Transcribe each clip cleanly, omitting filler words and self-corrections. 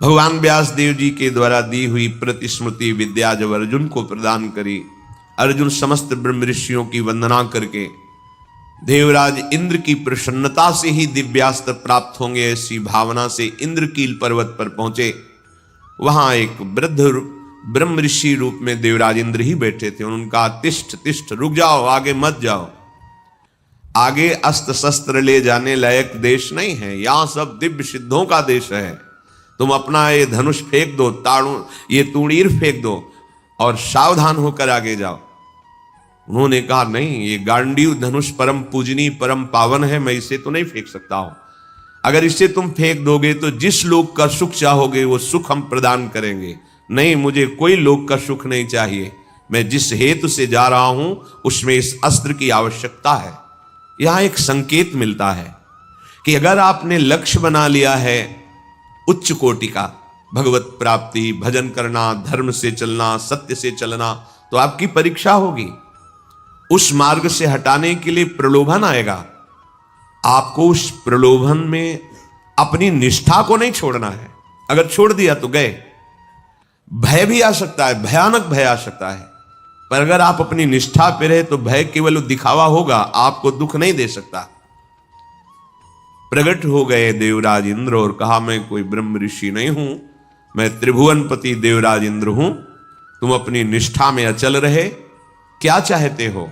भगवान व्यास देव जी के द्वारा दी हुई प्रतिस्मृति विद्या जब अर्जुन को प्रदान करी, अर्जुन समस्त ब्रह्म ऋषियों की वंदना करके देवराज इंद्र की प्रसन्नता से ही दिव्यास्त्र प्राप्त होंगे ऐसी भावना से इंद्रकील पर्वत पर पहुंचे। वहां एक वृद्ध ब्रह्म ऋषि रूप में देवराज इंद्र ही बैठे थे। उनका तिष्ठ तिष्ठ, रुक जाओ, आगे मत जाओ, आगे अस्त्र शस्त्र ले जाने लायक देश नहीं है, यहां सब दिव्य सिद्धों का देश है। तुम अपना ये धनुष फेंक दो, ये तूणीर फेंक दो और सावधान होकर आगे जाओ। उन्होंने कहा नहीं, ये गांडीव धनुष परम पूजनीय परम पावन है, मैं इसे तो नहीं फेंक सकता हूं। अगर इसे तुम फेंक दोगे तो जिस लोक का सुख चाहोगे वो सुख हम प्रदान करेंगे। नहीं, मुझे कोई लोक का सुख नहीं चाहिए, मैं जिस हेतु से जा रहा हूं उसमें इस अस्त्र की आवश्यकता है। यहां एक संकेत मिलता है कि अगर आपने लक्ष्य बना लिया है उच्च कोटि का, भगवत प्राप्ति, भजन करना, धर्म से चलना, सत्य से चलना, तो आपकी परीक्षा होगी। उस मार्ग से हटाने के लिए प्रलोभन आएगा। आपको उस प्रलोभन में अपनी निष्ठा को नहीं छोड़ना है। अगर छोड़ दिया तो गए। भय भी आ सकता है, भयानक भय आ सकता है, पर अगर आप अपनी निष्ठा पे रहे तो भय केवल दिखावा होगा, आपको दुख नहीं दे सकता। प्रकट हो गए देवराज इंद्र और कहा, मैं कोई ब्रह्म ऋषि नहीं हूं, मैं त्रिभुवनपति देवराज इंद्र हूं। तुम अपनी निष्ठा में अचल रहे, क्या चाहते हो?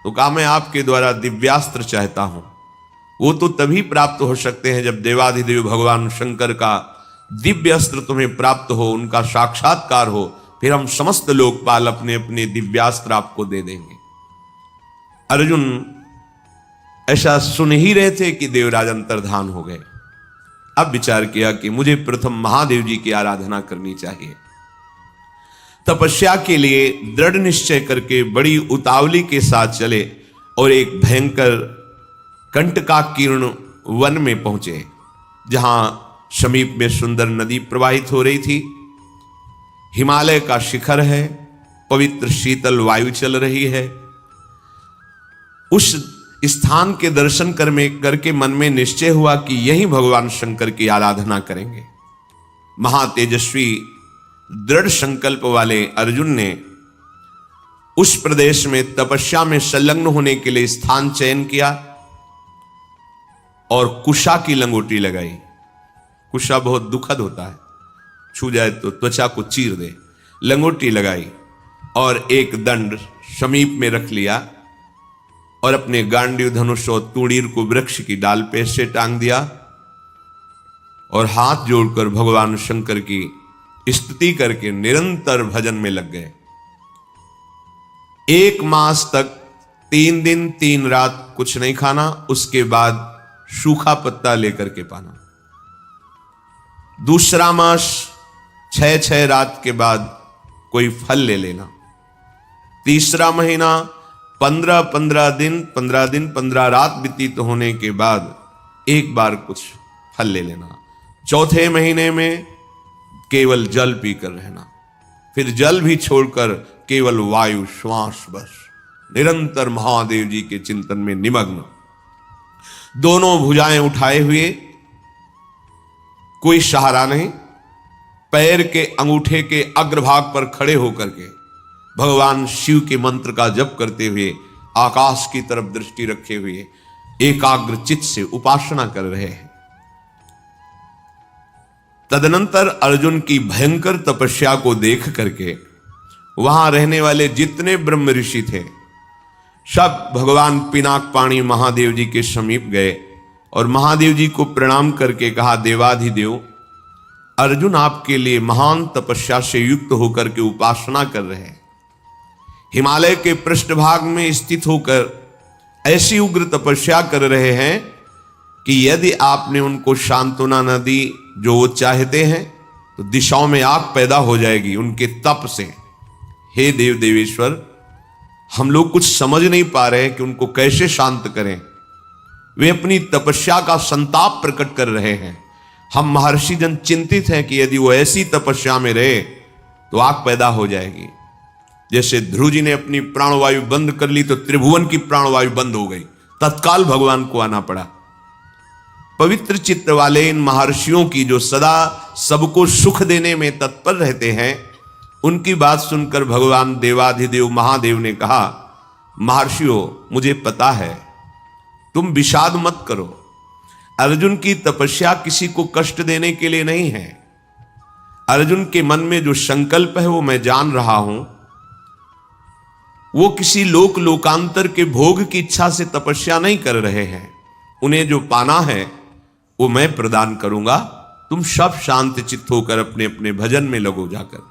तो कहा, मैं आपके द्वारा दिव्यास्त्र चाहता हूं। वो तो तभी प्राप्त हो सकते हैं जब देवाधिदेव भगवान शंकर का दिव्य अस्त्र तुम्हें प्राप्त हो, उनका साक्षात्कार हो, फिर हम समस्त लोकपाल अपने अपने दिव्यास्त्र आपको दे देंगे। अर्जुन ऐसा सुन ही रहे थे कि देवराज अंतर्धान हो गए। अब विचार किया कि मुझे प्रथम महादेव जी की आराधना करनी चाहिए। तपस्या के लिए दृढ़ निश्चय करके बड़ी उतावली के साथ चले और एक भयंकर कंटकाकीर्ण वन में पहुंचे, जहां समीप में सुंदर नदी प्रवाहित हो रही थी। हिमालय का शिखर है, पवित्र शीतल वायु चल रही है। उस स्थान के दर्शन करके मन में निश्चय हुआ कि यही भगवान शंकर की आराधना करेंगे। महातेजस्वी दृढ़ संकल्प वाले अर्जुन ने उस प्रदेश में तपस्या में संलग्न होने के लिए स्थान चयन किया और कुशा की लंगोटी लगाई। कुशा बहुत दुखद होता है, छू जाए तो त्वचा को चीर दे। लंगोटी लगाई और एक दंड समीप में रख लिया और अपने गांडीव धनुष और तूणीर को वृक्ष की डाल पे से टांग दिया और हाथ जोड़कर भगवान शंकर की स्तुति करके निरंतर भजन में लग गए। 1 मास तक 3 दिन 3 रात कुछ नहीं खाना, उसके बाद सूखा पत्ता लेकर के पाना। दूसरा मास 6 रात के बाद कोई फल ले लेना। तीसरा महीना 15 दिन 15 रात व्यतीत होने के बाद एक बार कुछ फल ले लेना। चौथे महीने में केवल जल पीकर रहना, फिर जल भी छोड़कर केवल वायु श्वास, बस निरंतर महादेव जी के चिंतन में निमग्न। दोनों भुजाएं उठाए हुए, कोई सहारा नहीं, पैर के अंगूठे के अग्रभाग पर खड़े होकर के भगवान शिव के मंत्र का जप करते हुए, आकाश की तरफ दृष्टि रखे हुए एकाग्र चित्त से उपासना कर रहे हैं। तदनंतर अर्जुन की भयंकर तपस्या को देख करके वहां रहने वाले जितने ब्रह्म ऋषि थे सब भगवान पिनाक पाणी महादेव जी के समीप गए और महादेव जी को प्रणाम करके कहा, देवाधिदेव अर्जुन आपके लिए महान तपस्या से युक्त होकर के उपासना कर रहे हैं। हिमालय के पृष्ठभाग में स्थित होकर ऐसी उग्र तपस्या कर रहे हैं कि यदि आपने उनको सांत्वना न दी जो वो चाहते हैं तो दिशाओं में आग पैदा हो जाएगी उनके तप से। हे देव देवेश्वर, हम लोग कुछ समझ नहीं पा रहे कि उनको कैसे शांत करें। वे अपनी तपस्या का संताप प्रकट कर रहे हैं। हम महर्षि जन चिंतित हैं कि यदि वो ऐसी तपस्या में रहे तो आग पैदा हो जाएगी। जैसे ध्रुव जी ने अपनी प्राणवायु बंद कर ली तो त्रिभुवन की प्राणवायु बंद हो गई, तत्काल भगवान को आना पड़ा। पवित्र चित्त वाले इन महर्षियों की, जो सदा सबको सुख देने में तत्पर रहते हैं, उनकी बात सुनकर भगवान देवाधिदेव महादेव ने कहा, महर्षियों, मुझे पता है, तुम विषाद मत करो। अर्जुन की तपस्या किसी को कष्ट देने के लिए नहीं है। अर्जुन के मन में जो संकल्प है वो मैं जान रहा हूं। वो किसी लोकांतर के भोग की इच्छा से तपस्या नहीं कर रहे हैं। उन्हें जो पाना है वो मैं प्रदान करूंगा। तुम सब शांत चित्त होकर अपने अपने भजन में लगो जाकर।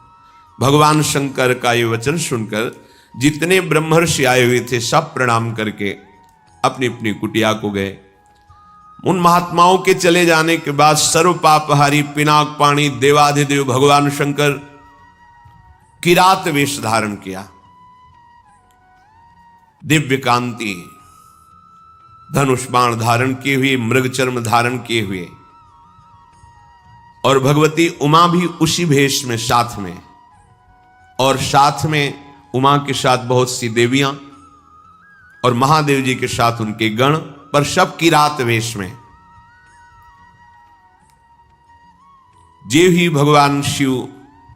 भगवान शंकर का ये वचन सुनकर जितने ब्रह्मर्षि आए हुए थे सब प्रणाम करके अपनी अपनी कुटिया को गए। उन महात्माओं के चले जाने के बाद सर्व पापहारी पिनाक पाणी देवाधिदेव भगवान शंकर किरात वेश धारण किया। दिव्य कांति धनुष बाण धारण किए हुए, मृग चर्म धारण किए हुए, और भगवती उमा भी उसी भेष में साथ में, और साथ में उमा के साथ बहुत सी देवियां और महादेव जी के साथ उनके गण, पर सब किरात वेश में। जे ही भगवान शिव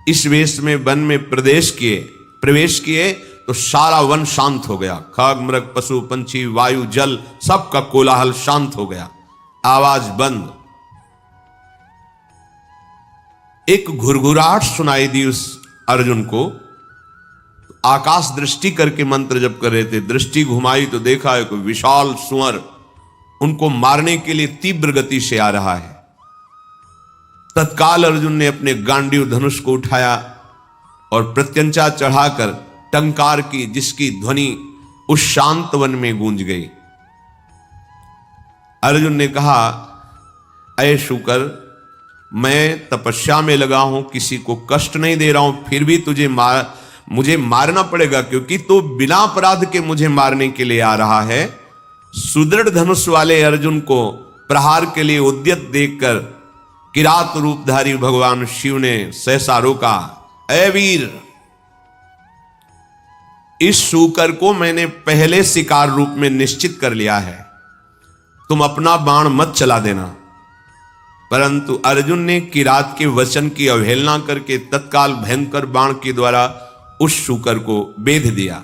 इस वेश में वन में प्रवेश किए तो सारा वन शांत हो गया। खग मृग पशु पंछी वायु जल सबका कोलाहल शांत हो गया, आवाज बंद। एक घुरघुराहट सुनाई दी उस अर्जुन को। आकाश दृष्टि करके मंत्र जप कर रहे थे। दृष्टि घुमाई तो देखा एक विशाल सुअर उनको मारने के लिए तीव्र गति से आ रहा है। तत्काल अर्जुन ने अपने गांडीव धनुष को उठाया और प्रत्यंचा चढ़ाकर टंकार की, जिसकी ध्वनि उस शांत वन में गूंज गई। अर्जुन ने कहा, अय शुकर, मैं तपस्या में लगा हूं, किसी को कष्ट नहीं दे रहा हूं, फिर भी मुझे मारना पड़ेगा, क्योंकि तो बिना अपराध के मुझे मारने के लिए आ रहा है। सुदृढ़ धनुष वाले अर्जुन को प्रहार के लिए उद्यत देखकर किरात रूपधारी भगवान शिव ने सहसा रोका। ऐ वीर, इस शूकर को मैंने पहले शिकार रूप में निश्चित कर लिया है, तुम अपना बाण मत चला देना। परंतु अर्जुन ने किरात के वचन की अवहेलना करके तत्काल भयंकर बाण के द्वारा उस शूकर को बेध दिया।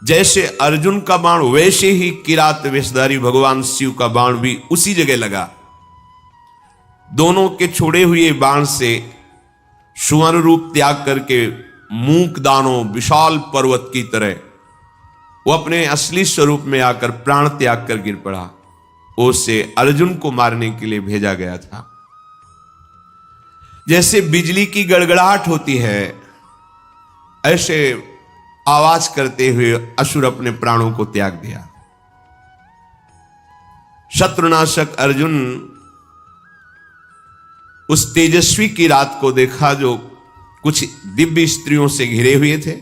जैसे अर्जुन का बाण वैसे ही किरात वेशधारी भगवान शिव का बाण भी उसी जगह लगा। दोनों के छोड़े हुए बाण से सुवर्ण रूप त्याग करके मूक दानों विशाल पर्वत की तरह वो अपने असली स्वरूप में आकर प्राण त्याग कर गिर पड़ा। उसे अर्जुन को मारने के लिए भेजा गया था। जैसे बिजली की गड़गड़ाहट होती है, ऐसे आवाज करते हुए असुर अपने प्राणों को त्याग दिया। शत्रुनाशक अर्जुन उस तेजस्वी की रात को देखा जो कुछ दिव्य स्त्रियों से घिरे हुए थे।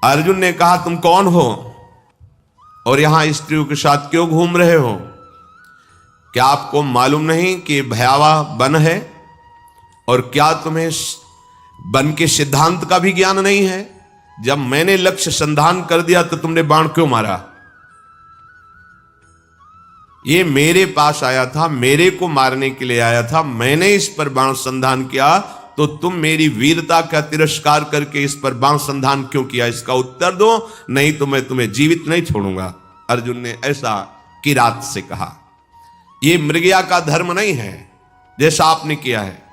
अर्जुन ने कहा, तुम कौन हो और यहां स्त्रियों के साथ क्यों घूम रहे हो? क्या आपको मालूम नहीं कि भयावह वन है? और क्या तुम्हें वन के सिद्धांत का भी ज्ञान नहीं है? जब मैंने लक्ष्य संधान कर दिया तो तुमने बाण क्यों मारा? ये मेरे पास आया था, मेरे को मारने के लिए आया था, मैंने इस पर बाण संधान किया, तो तुम मेरी वीरता का तिरस्कार करके इस पर बाण संधान क्यों किया? इसका उत्तर दो, नहीं तो मैं तुम्हें जीवित नहीं छोड़ूंगा। अर्जुन ने ऐसा किरात से कहा। यह मृगया का धर्म नहीं है जैसा आपने किया है।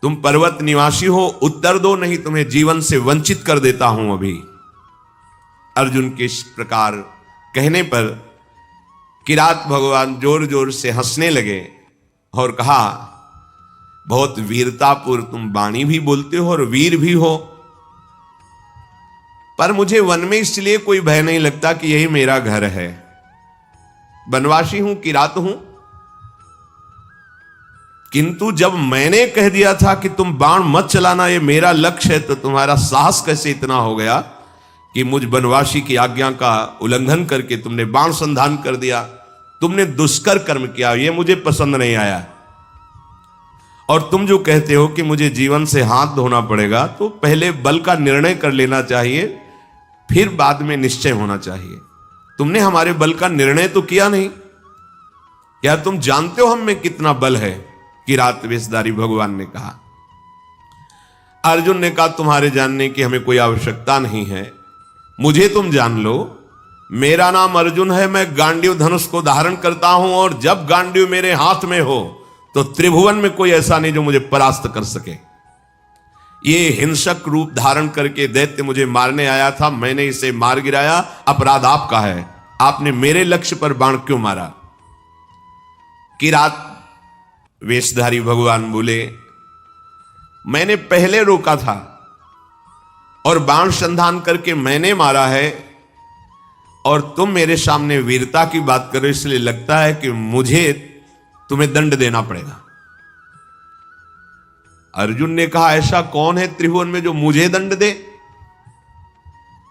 तुम पर्वत निवासी हो, उत्तर दो, नहीं तुम्हें जीवन से वंचित कर देता हूं अभी। अर्जुन के इस प्रकार कहने पर किरात भगवान जोर जोर से हंसने लगे और कहा, बहुत वीरतापूर्ण तुम वाणी भी बोलते हो और वीर भी हो, पर मुझे वन में इसलिए कोई भय नहीं लगता कि यही मेरा घर है। वनवासी हूं, किरात हूं, किंतु जब मैंने कह दिया था कि तुम बाण मत चलाना, ये मेरा लक्ष्य है, तो तुम्हारा साहस कैसे इतना हो गया कि मुझ वनवासी की आज्ञा का उल्लंघन करके तुमने बाण संधान कर दिया? तुमने दुष्कर कर्म किया, ये मुझे पसंद नहीं आया। और तुम जो कहते हो कि मुझे जीवन से हाथ धोना पड़ेगा, तो पहले बल का निर्णय कर लेना चाहिए, फिर बाद में निश्चय होना चाहिए। तुमने हमारे बल का निर्णय तो किया नहीं। क्या तुम जानते हो हम में कितना बल है? किरात वेशधारी भगवान ने कहा। अर्जुन ने कहा, तुम्हारे जानने की हमें कोई आवश्यकता नहीं है, मुझे तुम जान लो। मेरा नाम अर्जुन है, मैं गांडीव धनुष को धारण करता हूं, और जब गांडीव मेरे हाथ में हो तो त्रिभुवन में कोई ऐसा नहीं जो मुझे परास्त कर सके। ये हिंसक रूप धारण करके दैत्य मुझे मारने आया था, मैंने इसे मार गिराया, अपराध आपका है। आपने मेरे लक्ष्य पर बाण क्यों मारा? किरात वेशधारी भगवान बोले, मैंने पहले रोका था और बाण संधान करके मैंने मारा है, और तुम मेरे सामने वीरता की बात करो, इसलिए लगता है कि मुझे तुम्हें दंड देना पड़ेगा। अर्जुन ने कहा, ऐसा कौन है त्रिभुवन में जो मुझे दंड दे?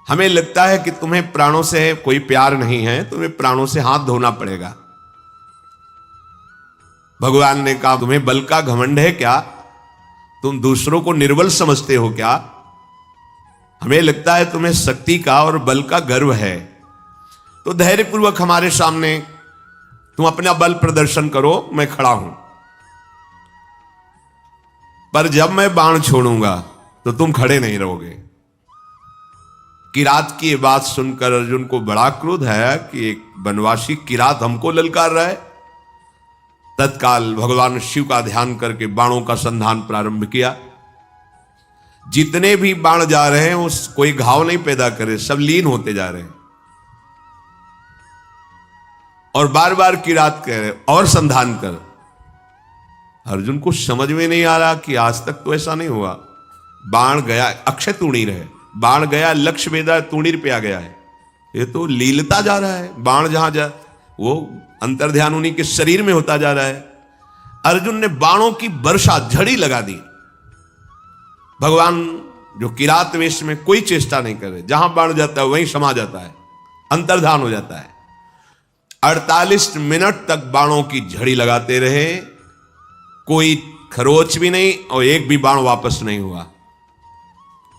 हमें लगता है कि तुम्हें प्राणों से कोई प्यार नहीं है, तुम्हें प्राणों से हाथ धोना पड़ेगा। भगवान ने कहा, तुम्हें बल का घमंड है क्या? तुम दूसरों को निर्बल समझते हो क्या? हमें लगता है तुम्हें शक्ति का और बल का गर्व है। तो धैर्यपूर्वक हमारे सामने तुम अपना बल प्रदर्शन करो, मैं खड़ा हूं। पर जब मैं बाण छोड़ूंगा तो तुम खड़े नहीं रहोगे। किरात की ये बात सुनकर अर्जुन को बड़ा क्रोध आया कि एक वनवासी किरात हमको ललकार रहा है। तत्काल भगवान शिव का ध्यान करके बाणों का संधान प्रारंभ किया। जितने भी बाण जा रहे हैं उस कोई घाव नहीं पैदा करे, सब लीन होते जा रहे हैं। और बार बार किरात कह रहे, और संधान कर। अर्जुन को समझ में नहीं आ रहा कि आज तक तो ऐसा नहीं हुआ। बाण गया, अक्षय तूणीर है, बाण गया, लक्ष्य भेदा, तूणीर पे आ गया है। ये तो लीलता जा रहा है। बाण जहां जा वो अंतर्ध्यान उन्हीं के शरीर में होता जा रहा है। अर्जुन ने बाणों की वर्षा, झड़ी लगा दी। भगवान जो किरात वेश में कोई चेष्टा नहीं करे, जहां बाण जाता है वहीं समा जाता है, अंतर्धान हो जाता है। 48 मिनट तक बाणों की झड़ी लगाते रहे, कोई खरोच भी नहीं और एक भी बाण वापस नहीं हुआ।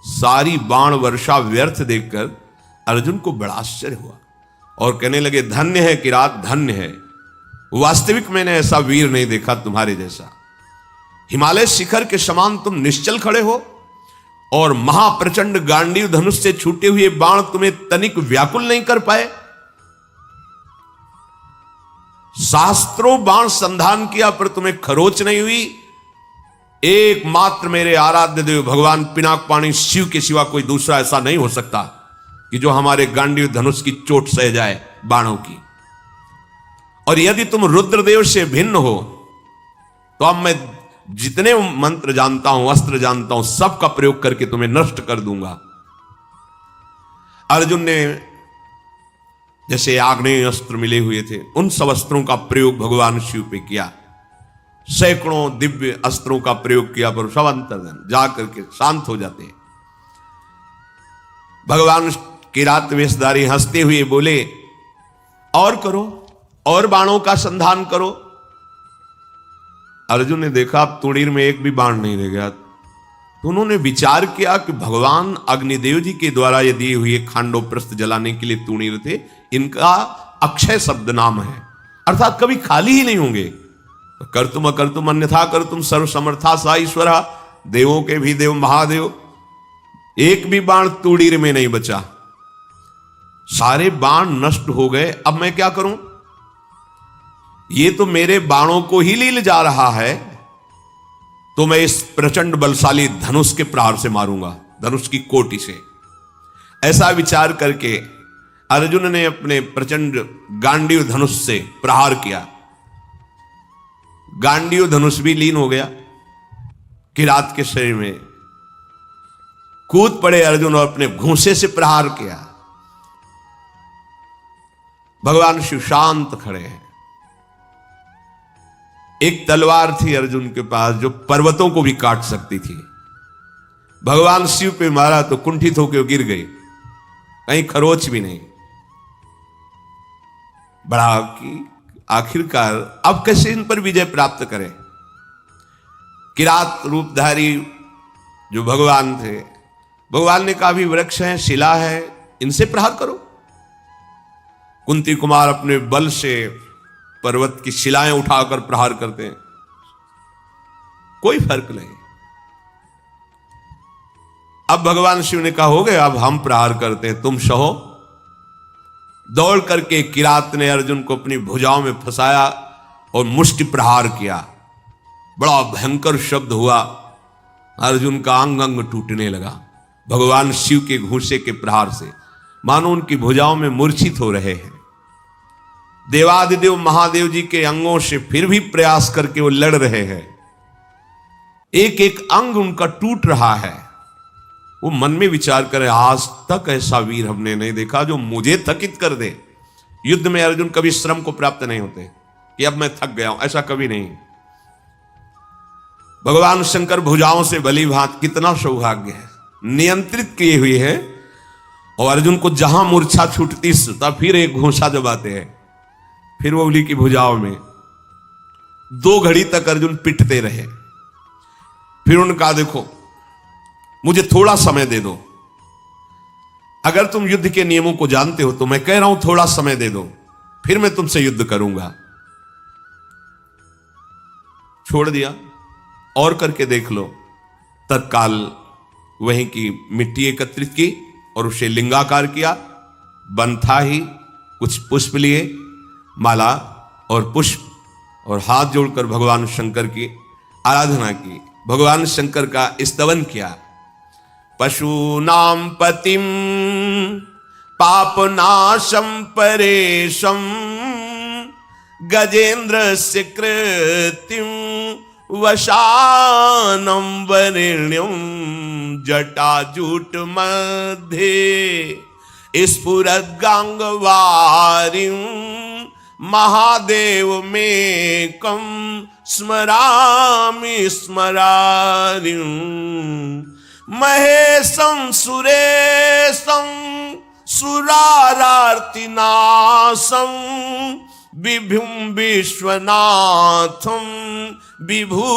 सारी बाण वर्षा व्यर्थ देखकर अर्जुन को बड़ा आश्चर्य हुआ और कहने लगे, धन्य है किरात, धन्य है। वास्तविक मैंने ऐसा वीर नहीं देखा तुम्हारे जैसा। हिमालय शिखर के समान तुम निश्चल खड़े हो और महाप्रचंड गांडीव धनुष से छूटे हुए बाण तुम्हें तनिक व्याकुल नहीं कर पाए। शास्त्रों बाण संधान किया पर तुम्हें खरोच नहीं हुई। एकमात्र मेरे आराध्य देव भगवान पिनाकपाणी शिव के सिवा कोई दूसरा ऐसा नहीं हो सकता कि जो हमारे गांडीव धनुष की चोट सह जाए बाणों की। और यदि तुम रुद्रदेव से भिन्न हो तो अब मैं जितने मंत्र जानता हूं, अस्त्र जानता हूं, सबका प्रयोग करके तुम्हें नष्ट कर दूंगा। अर्जुन ने जैसे आग्नेय अस्त्र मिले हुए थे, उन सब अस्त्रों का प्रयोग भगवान शिव पे किया। सैकड़ों दिव्य अस्त्रों का प्रयोग किया, पर सब अंतर्धान जा करके शांत हो जाते हैं। भगवान किरात वेशधारी हंसते हुए बोले, और करो, और बाणों का संधान करो। अर्जुन ने देखा अब तूणीर में एक भी बाण नहीं रह गया। तो उन्होंने विचार किया कि भगवान अग्निदेव जी के द्वारा ये दिए हुए खांडो प्रस्थ जलाने के लिए तूणीर थे, इनका अक्षय शब्द नाम है, अर्थात कभी खाली ही नहीं होंगे। कर्तुम अकर्तुम अन्यथा कर्तुम सर्व समर्था सा ईश्वरा, देवों के भी देव महादेव। एक भी बाण तूणीर में नहीं बचा, सारे बाण नष्ट हो गए। अब मैं क्या करूं? ये तो मेरे बाणों को ही लील जा रहा है, तो मैं इस प्रचंड बलशाली धनुष के प्रहार से मारूंगा, धनुष की कोटि से। ऐसा विचार करके अर्जुन ने अपने प्रचंड गांडीव धनुष से प्रहार किया। गांडीव धनुष भी लीन हो गया किरात के शरीर में। कूद पड़े अर्जुन और अपने घूंसे से प्रहार किया। भगवान शिव शांत खड़े हैं। एक तलवार थी अर्जुन के पास जो पर्वतों को भी काट सकती थी। भगवान शिव पे मारा तो कुंठित होकर गिर गई, कहीं खरोच भी नहीं। बड़ा कि आखिरकार अब कैसे इन पर विजय प्राप्त करें। किरात रूपधारी जो भगवान थे, भगवान ने कहा भी वृक्ष है, शिला है, इनसे प्रहार करो। कुंती कुमार अपने बल से पर्वत की शिलाएं उठाकर प्रहार करते हैं, कोई फर्क नहीं। अब भगवान शिव ने कहा, हो गया, अब हम प्रहार करते हैं, तुम सहो। दौड़ करके किरात ने अर्जुन को अपनी भुजाओं में फंसाया और मुष्टि प्रहार किया। बड़ा भयंकर शब्द हुआ, अर्जुन का अंग अंग टूटने लगा भगवान शिव के घूंसे के प्रहार से, मानो उनकी भुजाओं में मूर्छित हो रहे हैं। देवादिदेव महादेव जी के अंगों से फिर भी प्रयास करके वो लड़ रहे हैं, एक एक अंग उनका टूट रहा है। वो मन में विचार करे, आज तक ऐसा वीर हमने नहीं देखा जो मुझे थकित कर दे। युद्ध में अर्जुन कभी श्रम को प्राप्त नहीं होते कि अब मैं थक गया हूं, ऐसा कभी नहीं। भगवान शंकर भुजाओं से भली भांत, कितना सौभाग्य है, नियंत्रित किए हुए हैं। और अर्जुन को जहां मूर्छा छूटती तब फिर एक घोंसा जबाते हैं, फिर वो उंगली की भुजाओं में 2 घड़ी तक अर्जुन पिटते रहे। फिर उनका, देखो मुझे थोड़ा समय दे दो, अगर तुम युद्ध के नियमों को जानते हो तो मैं कह रहा हूं थोड़ा समय दे दो, फिर मैं तुमसे युद्ध करूंगा। छोड़ दिया, और करके देख लो। तत्काल वहीं की मिट्टी एकत्रित की और उसे लिंगाकार किया। बन था ही, कुछ पुष्प लिए, माला और पुष्प, और हाथ जोड़कर भगवान शंकर की आराधना की, भगवान शंकर का स्तवन किया। पशूनां पतिं पापनाशं परेशं गजेन्द्रस्य कृतिं वशानं वरेण्यं जटाजूट मध्ये स्फुरद्गांगवारिं महादेव मेकं स्मरामि स्मरारिं महेशं सुरेशं सुरारार्तिनाशं विभुं विश्वनाथं विभूत्यंगभूषं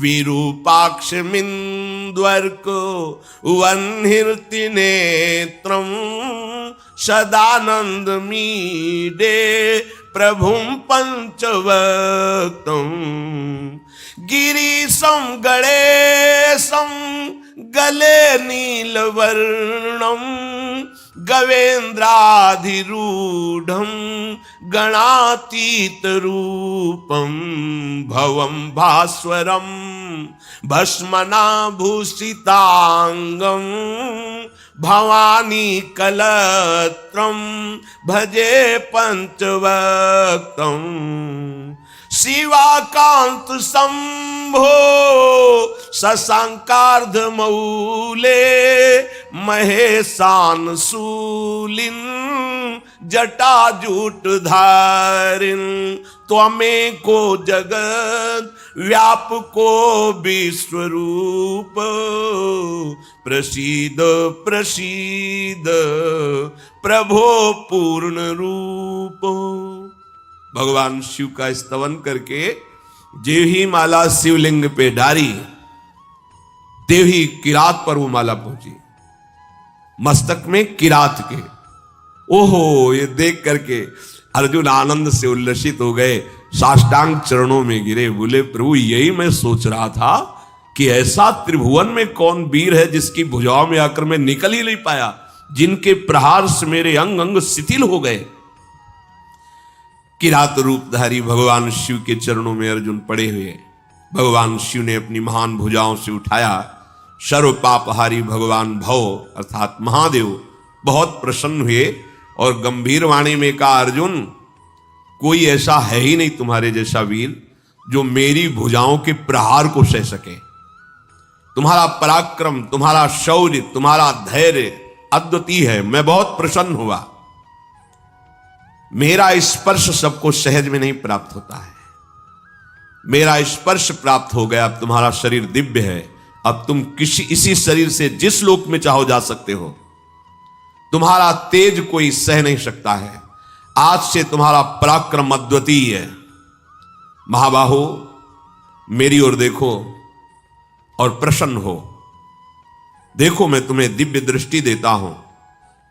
विरूपाक्षमिन्द्वर्को वह्निर्तिनेत्रं सदानन्दमीडे प्रभुं पंचवक्तं गिरीशं गणेशं गले नीलवर्णं गवेन्द्राधिरूढं गणातीतरूपं भवं भास्वरं भस्मनाभूषितांगं भवानी कलत्रं भजे पंचवक्तं शिवाकांत शंभो शशांकार्धमौले महेशान शूलिन जटाजूटधारिन त्वमेको जगत व्यापको विश्वरूप प्रसीद प्रसीद प्रभो पूर्ण रूप। भगवान शिव का स्तवन करके जेव ही माला शिवलिंग पे डारी, देव ही किरात पर वो माला पहुंची, मस्तक में किरात के। ओहो, ये देख करके अर्जुन आनंद से उल्लसित हो गए, साष्टांग चरणों में गिरे, बोले प्रभु यही मैं सोच रहा था कि ऐसा त्रिभुवन में कौन वीर है जिसकी भुजाओं में आकर मैं निकल ही नहीं पाया, जिनके प्रहार से मेरे अंग अंग शिथिल हो गए। किरात रूपधारी भगवान शिव के चरणों में अर्जुन पड़े हुए, भगवान शिव ने अपनी महान भुजाओं से उठाया। सर्व पापहारी भगवान भव अर्थात महादेव बहुत प्रसन्न हुए और गंभीर वाणी में कहा, अर्जुन कोई ऐसा है ही नहीं तुम्हारे जैसा वीर जो मेरी भुजाओं के प्रहार को सह सके। तुम्हारा पराक्रम, तुम्हारा शौर्य, तुम्हारा धैर्य अद्वितीय है, मैं बहुत प्रसन्न हुआ। मेरा स्पर्श सबको सहज में नहीं प्राप्त होता है, मेरा स्पर्श प्राप्त हो गया। अब तुम्हारा शरीर दिव्य है, अब तुम इसी शरीर से जिस लोक में चाहो जा सकते हो। तुम्हारा तेज कोई सह नहीं सकता है, आज से तुम्हारा पराक्रम अद्वितीय है। महाबाहो मेरी ओर देखो और प्रसन्न हो, देखो मैं तुम्हें दिव्य दृष्टि देता हूं,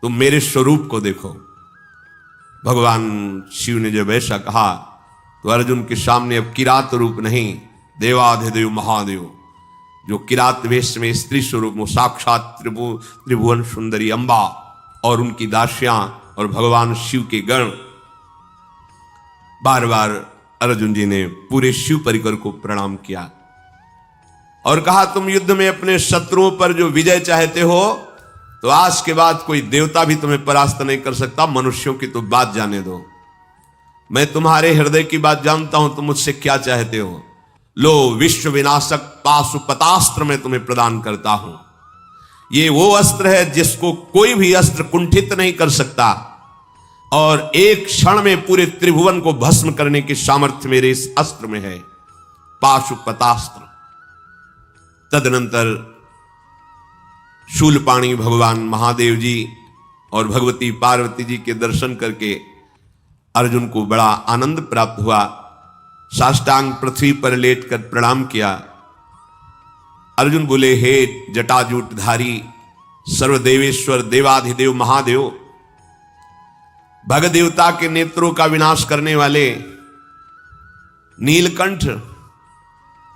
तुम मेरे स्वरूप को देखो। भगवान शिव ने जब ऐसा कहा तो अर्जुन के सामने अब किरात रूप नहीं, देवाधिदेव महादेव जो किरात वेश में स्त्री स्वरूप में साक्षात त्रिभुवन सुंदरी अंबा और उनकी दासियां और भगवान शिव के गण, बार बार अर्जुन जी ने पूरे शिव परिकर को प्रणाम किया और कहा तुम युद्ध में अपने शत्रुओं पर जो विजय चाहते हो तो आज के बाद कोई देवता भी तुम्हें परास्त नहीं कर सकता, मनुष्यों की तो बात जाने दो। मैं तुम्हारे हृदय की बात जानता हूं, तुम मुझसे क्या चाहते हो। लो विश्व विनाशक पाशुपतास्त्र मैं तुम्हें प्रदान करता हूं। ये वो अस्त्र है जिसको कोई भी अस्त्र कुंठित नहीं कर सकता और एक क्षण में पूरे त्रिभुवन को भस्म करने की सामर्थ्य मेरे इस अस्त्र में है, पाशुपतास्त्र। तदनंतर शूलपाणी भगवान महादेव जी और भगवती पार्वती जी के दर्शन करके अर्जुन को बड़ा आनंद प्राप्त हुआ। साष्टांग पृथ्वी पर लेटकर प्रणाम किया। अर्जुन बोले, हे जटाजूटधारी सर्वदेवेश्वर देवाधिदेव महादेव, भग देवता के नेत्रों का विनाश करने वाले नीलकंठ,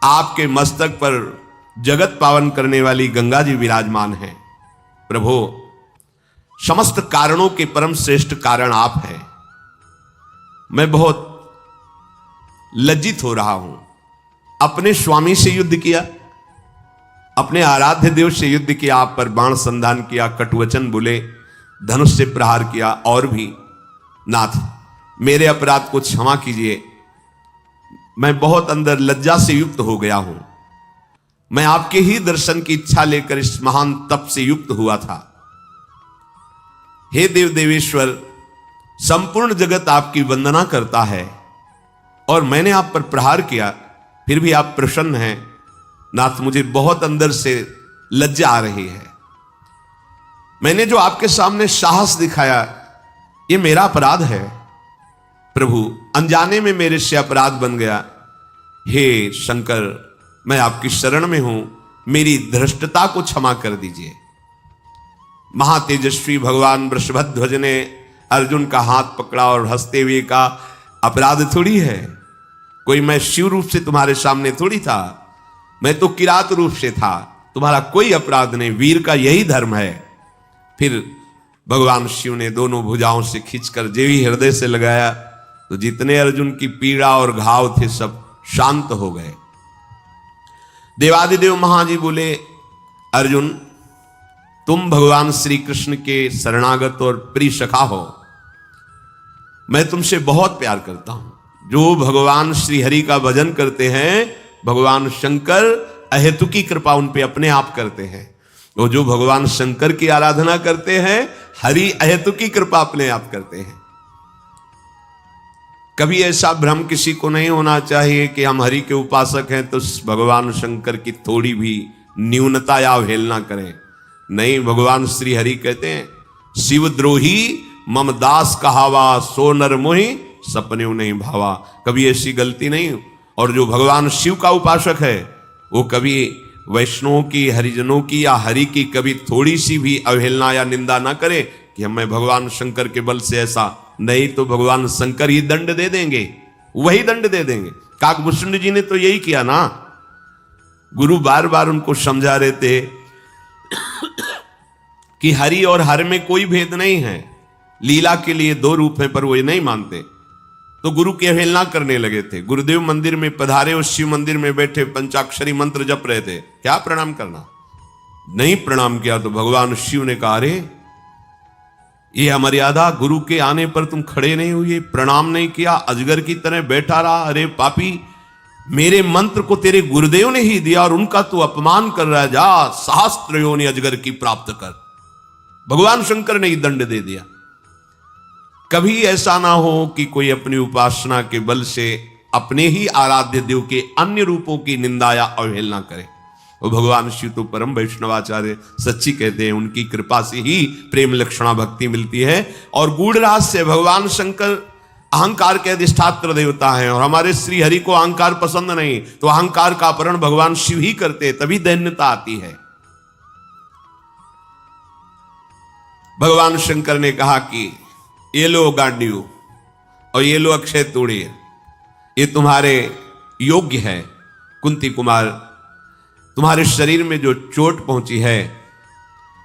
आपके मस्तक पर जगत पावन करने वाली गंगा जी विराजमान हैं। प्रभु, समस्त कारणों के परम श्रेष्ठ कारण आप हैं। मैं बहुत लज्जित हो रहा हूं। अपने स्वामी से युद्ध किया, अपने आराध्य देव से युद्ध किया, आप पर बाण संधान किया, कटुवचन बोले, धनुष से प्रहार किया, और भी नाथ मेरे अपराध को क्षमा कीजिए। मैं बहुत अंदर लज्जा से युक्त हो गया हूं। मैं आपके ही दर्शन की इच्छा लेकर इस महान तप से युक्त हुआ था। हे देव देवेश्वर, संपूर्ण जगत आपकी वंदना करता है और मैंने आप पर प्रहार किया, फिर भी आप प्रसन्न हैं। नाथ, मुझे बहुत अंदर से लज्जा आ रही है। मैंने जो आपके सामने साहस दिखाया, ये मेरा अपराध है। प्रभु, अनजाने में मेरे से अपराध बन गया। हे शंकर, मैं आपकी शरण में हूं, मेरी धृष्टता को क्षमा कर दीजिए। महातेजस्वी भगवान वृषभध्वज ने अर्जुन का हाथ पकड़ा और हंसते हुए कहा, अपराध थोड़ी है, कोई मैं शिव रूप से तुम्हारे सामने थोड़ी था, मैं तो किरात रूप से था, तुम्हारा कोई अपराध नहीं, वीर का यही धर्म है। फिर भगवान शिव ने दोनों भुजाओं से खींचकर जेवी हृदय से लगाया तो जितने अर्जुन की पीड़ा और घाव थे सब शांत हो गए। देवादिदेव महाजी बोले, अर्जुन, तुम भगवान श्री कृष्ण के शरणागत और प्रिय सखा हो। मैं तुमसे बहुत प्यार करता हूं। जो भगवान श्री हरि का भजन करते हैं, भगवान शंकर अहेतुकी कृपा उन पे अपने आप करते हैं। वो जो भगवान शंकर की आराधना करते हैं, हरि अहेतुकी कृपा अपने आप करते हैं। कभी ऐसा भ्रम किसी को नहीं होना चाहिए कि हम हरि के उपासक हैं तो भगवान शंकर की थोड़ी भी न्यूनता या अवहेलना करें। नहीं, भगवान श्री हरि कहते हैं, शिवद्रोही मम दास कहावा, सो नर मोहि सपने नहीं भावा। कभी ऐसी गलती नहीं। और जो भगवान शिव का उपासक है वो कभी वैष्णवों की, हरिजनों की या हरि की कभी थोड़ी सी भी अवहेलना या निंदा ना करे कि हमें भगवान शंकर के बल से ऐसा, नहीं तो भगवान शंकर ही दंड दे देंगे, वही दंड दे देंगे। काकभूषण जी ने तो यही किया ना। गुरु बार बार उनको समझा रहे थे कि हरि और हर में कोई भेद नहीं है, लीला के लिए दो रूप हैं, पर वो ये नहीं मानते। तो गुरु की अवहेलना करने लगे थे। गुरुदेव मंदिर में पधारे, उस शिव मंदिर में बैठे पंचाक्षरी मंत्र जप रहे थे, क्या प्रणाम करना? नहीं प्रणाम किया तो भगवान शिव ने कहा, अरे ये अमर्यादा, गुरु के आने पर तुम खड़े नहीं हुए, प्रणाम नहीं किया, अजगर की तरह बैठा रहा। अरे पापी, मेरे मंत्र को तेरे गुरुदेव ने ही दिया और उनका तू अपमान कर रहा है, जा सहस्त्र योनि अजगर की प्राप्त कर। भगवान शंकर ने ही दंड दे दिया। कभी ऐसा ना हो कि कोई अपनी उपासना के बल से अपने ही आराध्य देव के अन्य रूपों की निंदा या अवहेलना करे। वो भगवान शिव तो परम वैष्णवाचार्य सच्ची कहते हैं, उनकी कृपा से ही प्रेम लक्षणा भक्ति मिलती है। और गूढ़ रहस्य, भगवान शंकर अहंकार के अधिष्ठात्र देवता हैं और हमारे श्री हरि को अहंकार पसंद नहीं, तो अहंकार का अपहरण भगवान शिव ही करते, तभी दैन्यता आती है। भगवान शंकर ने कहा कि ये लो गांडियो, और ये लो अक्षय तोड़िए, ये तुम्हारे योग्य है। कुंती कुमार, तुम्हारे शरीर में जो चोट पहुंची है,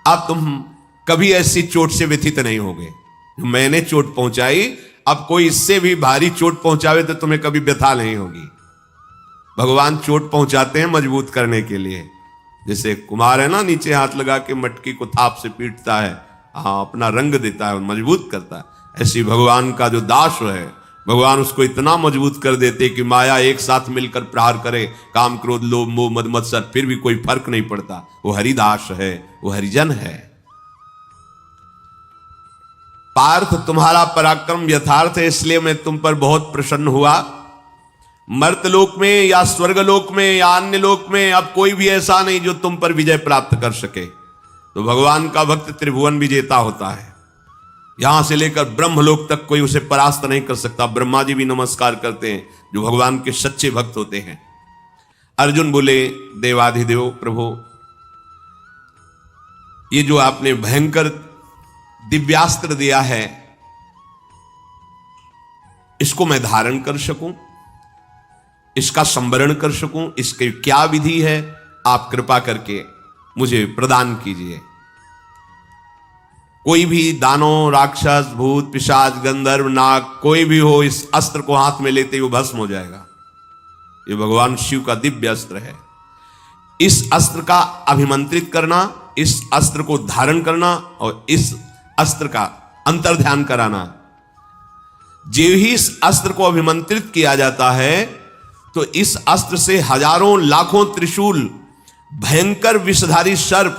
अब तुम कभी ऐसी चोट से व्यथित नहीं होगे। मैंने चोट पहुंचाई, अब कोई इससे भी भारी चोट पहुंचावे तो तुम्हें कभी व्यथा नहीं होगी। भगवान चोट पहुंचाते हैं मजबूत करने के लिए। जैसे कुमार है ना, नीचे हाथ लगा के मटकी को थाप से पीटता है, अपना रंग देता है और मजबूत करता है। ऐसी भगवान का जो दास है, भगवान उसको इतना मजबूत कर देते कि माया एक साथ मिलकर प्रहार करे, काम क्रोध लोभ मोह मद मत्सर, फिर भी कोई फर्क नहीं पड़ता। वो हरिदास है, वो हरिजन है। पार्थ, तुम्हारा पराक्रम यथार्थ है, इसलिए मैं तुम पर बहुत प्रसन्न हुआ। मर्तलोक में या स्वर्गलोक में या अन्य लोक में अब कोई भी ऐसा नहीं जो तुम पर विजय प्राप्त कर सके। तो भगवान का भक्त त्रिभुवन विजेता होता है। यहां से लेकर ब्रह्मलोक तक कोई उसे परास्त नहीं कर सकता। ब्रह्मा जी भी नमस्कार करते हैं, जो भगवान के सच्चे भक्त होते हैं। अर्जुन बोले, देवाधिदेव प्रभु, ये जो आपने भयंकर दिव्यास्त्र दिया है, इसको मैं धारण कर सकूं, इसका संवरण कर सकूं, इसकी क्या विधि है, आप कृपा करके मुझे प्रदान कीजिए। कोई भी दानव, राक्षस, भूत, पिशाच, गंधर्व, नाग, कोई भी हो, इस अस्त्र को हाथ में लेते ही वो भस्म हो जाएगा। ये भगवान शिव का दिव्य अस्त्र है। इस अस्त्र का अभिमंत्रित करना, इस अस्त्र को धारण करना और इस अस्त्र का अंतर्ध्यान कराना। जो ही इस अस्त्र को अभिमंत्रित किया जाता है, तो इस अस्त्र से हजारों लाखों त्रिशूल, भयंकर विषधारी सर्प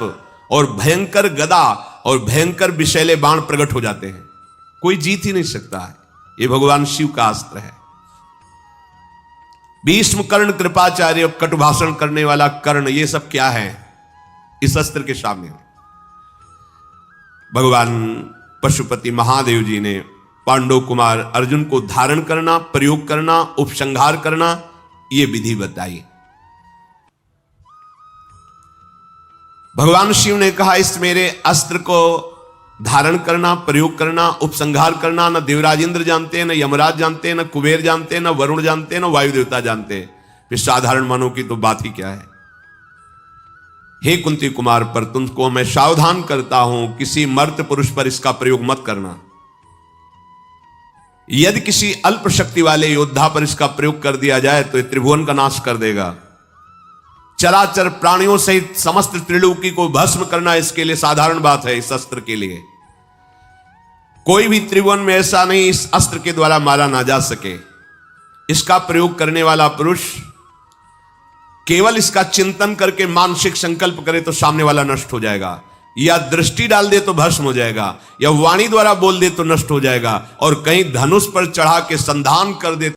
और भयंकर गदा और भयंकर विषैले बाण प्रकट हो जाते हैं। कोई जीत ही नहीं सकता है। यह भगवान शिव का अस्त्र है। भीष्म, कर्ण, कृपाचार्य, कटुभाषण करने वाला कर्ण, ये सब क्या है इस अस्त्र के सामने? भगवान पशुपति महादेव जी ने पांडव कुमार अर्जुन को धारण करना, प्रयोग करना, उपसंहार करना, यह विधि बताई। भगवान शिव ने कहा, इस मेरे अस्त्र को धारण करना, प्रयोग करना, उपसंहार करना न देवराज इंद्र जानते हैं, न यमराज जानते हैं, न कुबेर जानते हैं, न वरुण जानते हैं, न वायु देवता जानते हैं। फिर साधारण मानव की तो बात ही क्या है। हे कुंती कुमार, पर तुमको मैं सावधान करता हूं, किसी मर्त पुरुष पर इसका प्रयोग मत करना। यदि किसी अल्प शक्ति वाले योद्धा पर इसका प्रयोग कर दिया जाए तो यह त्रिभुवन का नाश कर देगा। चराचर प्राणियों सहित समस्त त्रिलोकी को भस्म करना इसके लिए साधारण बात है। इस अस्त्र के लिए कोई भी त्रिभुवन में ऐसा नहीं इस अस्त्र के द्वारा मारा ना जा सके। इसका प्रयोग करने वाला पुरुष केवल इसका चिंतन करके मानसिक संकल्प करे तो सामने वाला नष्ट हो जाएगा, या दृष्टि डाल दे तो भस्म हो जाएगा, या वाणी द्वारा बोल दे तो नष्ट हो जाएगा, और कहीं धनुष पर चढ़ा के संधान कर दे